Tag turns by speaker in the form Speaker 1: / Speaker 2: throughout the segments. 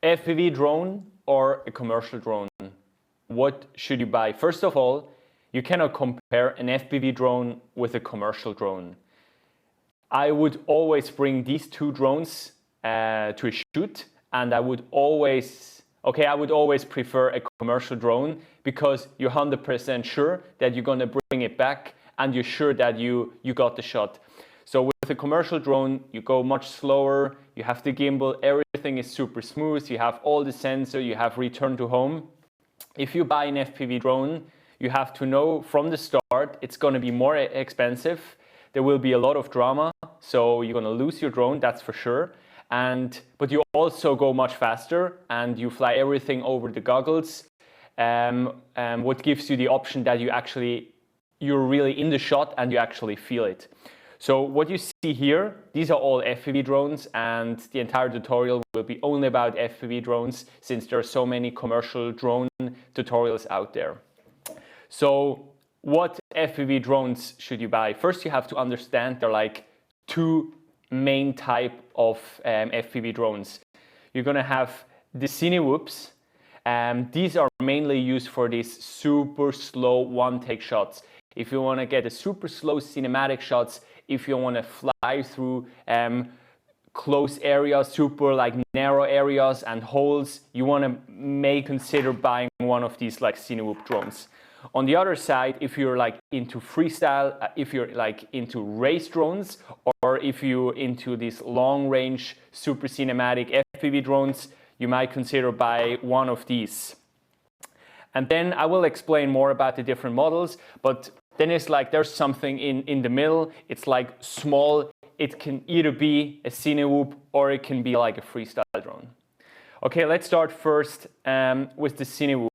Speaker 1: FPV drone or a commercial drone? What should you buy? First of all, you cannot compare an FPV drone with a commercial drone. I would always bring these two drones to a shoot, and I would always prefer a commercial drone because you're 100% sure that you're gonna bring it back and you're sure that you got the shot. So with a commercial drone, you go much slower, you have the gimbal, everything is super smooth, you have all the sensor, you have return to home. If you buy an FPV drone, you have to know from the start it's gonna be more expensive. There will be a lot of drama, so you're gonna lose your drone, that's for sure. But you also go much faster and you fly everything over the goggles. What gives you the option that you're really in the shot and you actually feel it. So what you see here, these are all FPV drones, and the entire tutorial will be only about FPV drones since there are so many commercial drone tutorials out there. So what FPV drones should you buy? First, you have to understand there are like two main type of FPV drones. You're gonna have the Cinewhoops. These are mainly used for these super slow one-take shots. If you want to get a super slow cinematic shots, if you want to fly through close areas, super like narrow areas and holes, you want to consider buying one of these like Cinewhoop drones. On the other side, if you're like into freestyle, if you're like into race drones, or if you're into these long range super cinematic FPV drones, you might consider buy one of these. And then I will explain more about the different models, but then it's like there's something in the middle. It's like small. It can either be a Cinewhoop or it can be like a freestyle drone. Okay, let's start first with the Cinewhoop.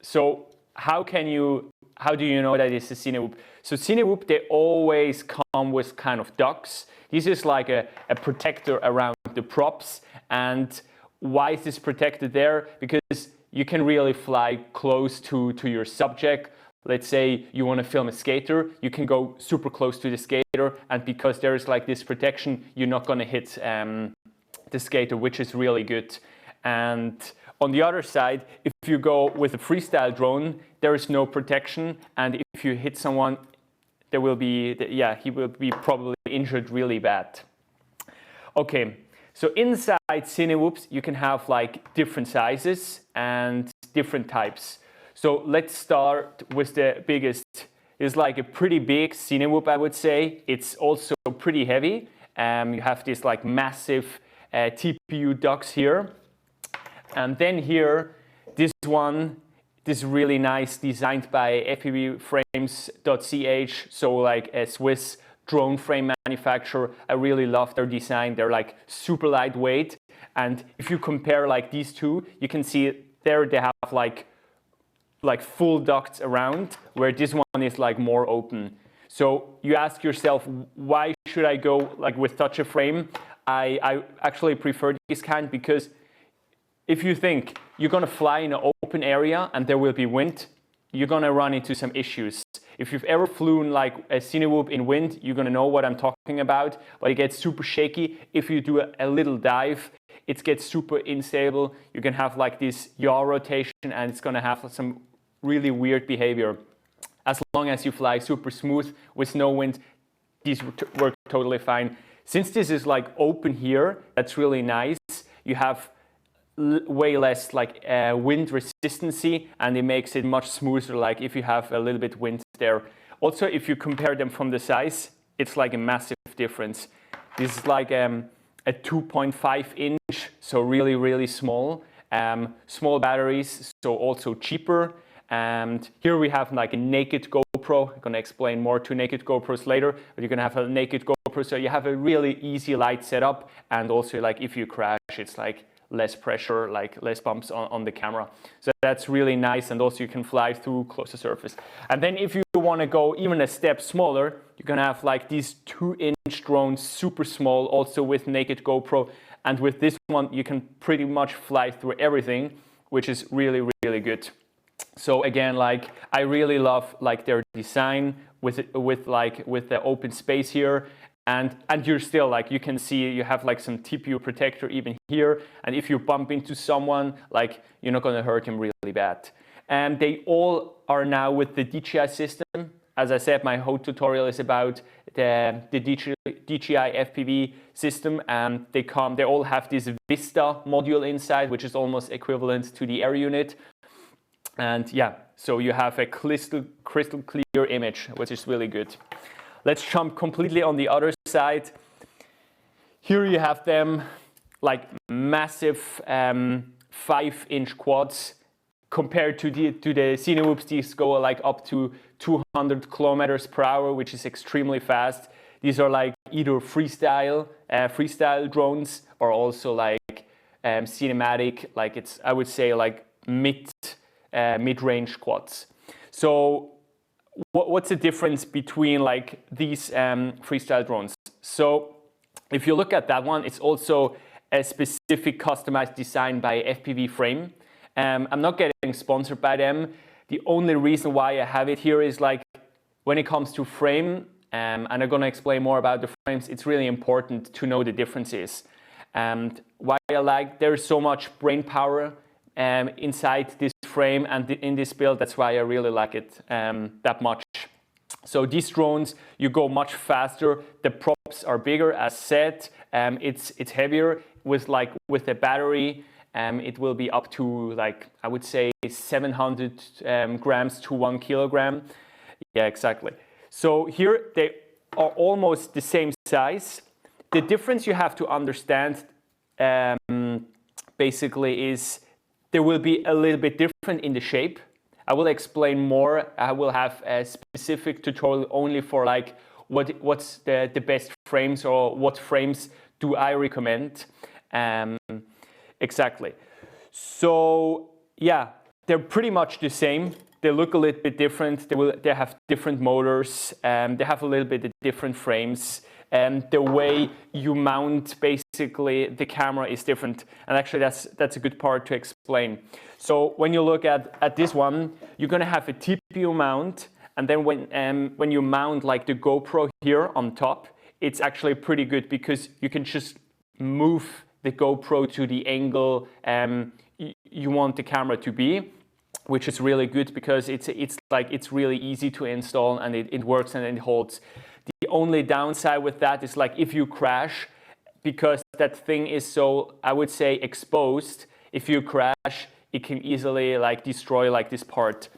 Speaker 1: So how do you know that it's a Cinewhoop? So Cinewhoop, they always come with kind of ducks. This is like a protector around the props. And why is this protected there? Because you can really fly close to your subject. Let's say you want to film a skater, you can go super close to the skater, and because there is like this protection, you're not going to hit the skater, which is really good. And on the other side, if you go with a freestyle drone, there is no protection, and if you hit someone, he will be probably injured really bad. Okay, so inside Cinewhoops, you can have like different sizes and different types. So let's start with the biggest. It's like a pretty big Cinewhoop, I would say. It's also pretty heavy. You have this like massive TPU ducts here. And then here, this really nice, designed by FPVframes.ch, so like a Swiss drone frame manufacturer. I really love their design. They're like super lightweight. And if you compare like these two, you can see there they have like full ducts around, where this one is like more open. So you ask yourself, why should I go like with touch a frame? I actually prefer this kind because if you think you're gonna fly in an open area and there will be wind, you're gonna run into some issues. If you've ever flown like a Cinewhoop in wind, you're gonna know what I'm talking about, but it gets super shaky. If you do a little dive, it gets super unstable. You can have like this yaw rotation and it's gonna have some really weird behavior. As long as you fly super smooth with no wind, these work totally fine. Since this is like open here, that's really nice. You have way less like wind resistancy, and it makes it much smoother like if you have a little bit wind there. Also, if you compare them from the size, it's like a massive difference. This is like a 2.5 inch, so really, really small. Small batteries, so also cheaper. And here we have like a naked GoPro. I'm gonna explain more to naked GoPros later, but you're gonna have a naked GoPro, so you have a really easy light setup, and also like if you crash, it's like less pressure, like less bumps on the camera. So that's really nice, and also you can fly through closer surface. And then if you want to go even a step smaller, you're gonna have like these 2-inch drones, super small, also with naked GoPro. And with this one, you can pretty much fly through everything, which is really, really good. So again, like I really love like their design with the open space here, and you're still like, you can see you have like some TPU protector even here, and if you bump into someone, like you're not going to hurt him really bad. And they all are now with the DJI system. As I said, my whole tutorial is about the DJI FPV system, and they all have this Vista module inside, which is almost equivalent to the air unit. And yeah, so you have a crystal clear image, which is really good. Let's jump completely on the other side. Here you have them like massive 5-inch quads. Compared to the Cinewhoops, these go like up to 200 kilometers per hour, which is extremely fast. These are like either freestyle drones, or also like cinematic, like I would say like mid-range quads. So what's the difference between like these freestyle drones? So if you look at that one, it's also a specific customized design by FPV Frame. I'm not getting sponsored by them. The only reason why I have it here is like when it comes to frame, and I'm going to explain more about the frames, it's really important to know the differences. And why I like, there's so much brain power inside this frame and in this build. That's why I really like it that much. So these drones, you go much faster. The props are bigger, as said. It's heavier with the battery. It will be up to like, I would say 700 grams to 1 kilogram. Yeah, exactly. So here they are almost the same size. The difference you have to understand basically is there will be a little bit different in the shape. I will explain more. I will have a specific tutorial only for like what's the best frames, or what frames do I recommend. Exactly. So yeah, they're pretty much the same. They look a little bit different. They have different motors. They have a little bit different frames. The way you mount basically the camera is different. And actually that's a good part to explain. So when you look at this one, you're gonna have a TPU mount. And then when you mount like the GoPro here on top, it's actually pretty good because you can just move the GoPro to the angle you want the camera to be, which is really good because it's really easy to install, and it works and it holds. The only downside with that is like if you crash, because that thing is so, I would say, exposed, if you crash, it can easily like destroy like this part.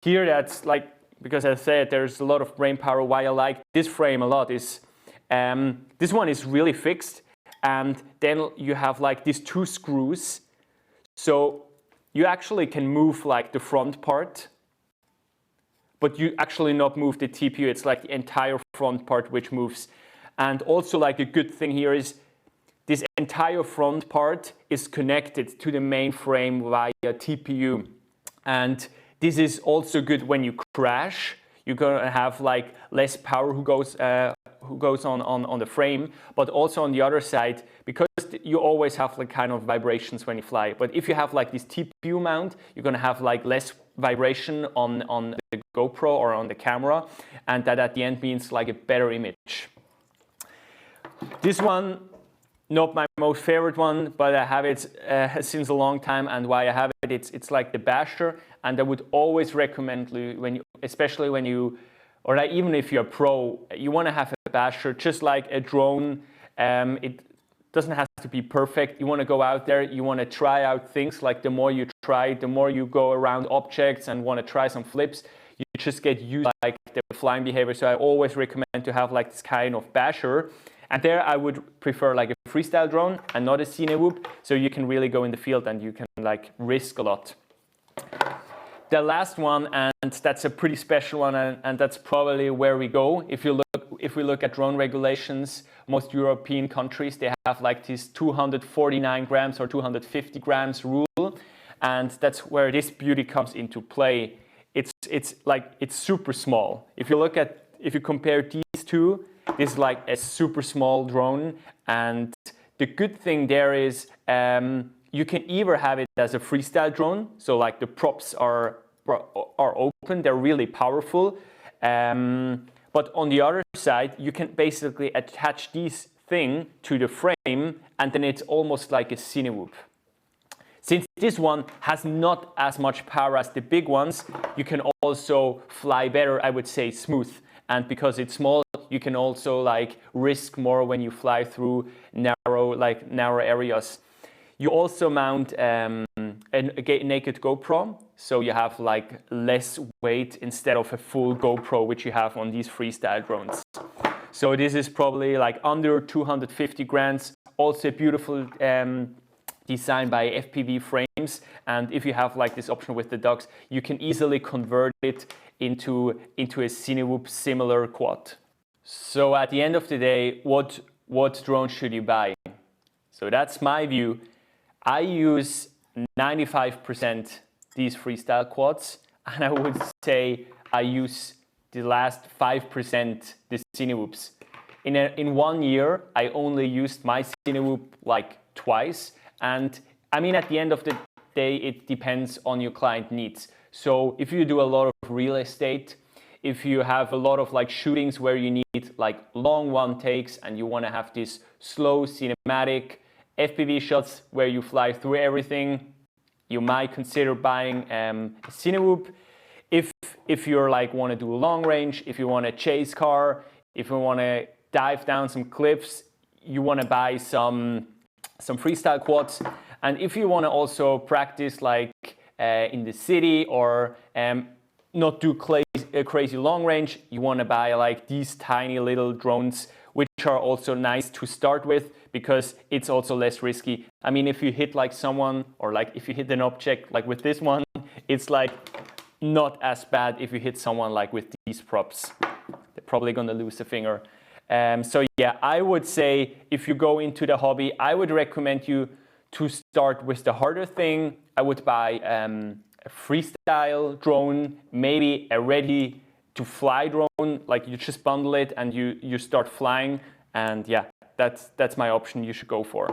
Speaker 1: Here that's like, because I said there's a lot of brain power. Why I like this frame a lot is this one is really fixed. And then you have like these 2 screws. So you actually can move like the front part, but you actually not move the TPU. It's like the entire front part which moves. And also like a good thing here is this entire front part is connected to the main frame via TPU. And this is also good when you crash. You're gonna have like less power who goes on the frame, but also on the other side, because you always have like kind of vibrations when you fly. But if you have like this TPU mount, you're gonna have like less vibration on the GoPro or on the camera, and that at the end means like a better image. This one, not my most favorite one, but I have it since a long time, and why I have it, it's like the Basher, and I would always recommend especially when you, or like even if you're a pro, you want to have a Basher, just like a drone. It doesn't have to be perfect. You want to go out there, you want to try out things. Like the more you try, the more you go around objects and want to try some flips, you just get used to like the flying behavior. So I always recommend to have like this kind of Basher. And there I would prefer like a freestyle drone and not a Cinewhoop, so you can really go in the field and you can like risk a lot. The last one, and that's a pretty special one, and that's probably where we go. If we look at drone regulations, most European countries, they have like this 249 grams or 250 grams rule, and that's where this beauty comes into play. It's super small. If you compare these two, this is like a super small drone, and the good thing there is you can either have it as a freestyle drone, so like the props are open, they're really powerful, But on the other side, you can basically attach this thing to the frame, and then it's almost like a Cinewhoop. Since this one has not as much power as the big ones, you can also fly better, I would say smooth. And because it's small, you can also like risk more when you fly through narrow areas. You also mount a naked GoPro, so you have like less weight instead of a full GoPro, which you have on these freestyle drones. So this is probably like under 250 grams. Also a beautiful designed by FPV frames, and if you have like this option with the ducks, you can easily convert it into a Cinewhoop similar quad. So at the end of the day, what drone should you buy? So that's my view. I use 95% these freestyle quads, and I would say I use the last 5% the Cinewhoops. In 1 year, I only used my Cinewhoop like twice. And I mean, at the end of the day, it depends on your client needs. So if you do a lot of real estate, if you have a lot of like shootings where you need like long one takes and you want to have this slow cinematic FPV shots where you fly through everything, you might consider buying a Cinewhoop. If you're like want to do long range, if you want to chase car, if you want to dive down some cliffs, you want to buy some freestyle quads. And if you want to also practice like in the city or not do crazy long range, you want to buy like these tiny little drones, which are also nice to start with because it's also less risky. I mean, if you hit like someone or like if you hit an object like with this one, it's like not as bad if you hit someone like with these props. They're probably gonna lose a finger. So yeah, I would say if you go into the hobby, I would recommend you to start with the harder thing. I would buy a freestyle drone, maybe a ready to fly drone, like you just bundle it and you start flying. And yeah, that's my option you should go for.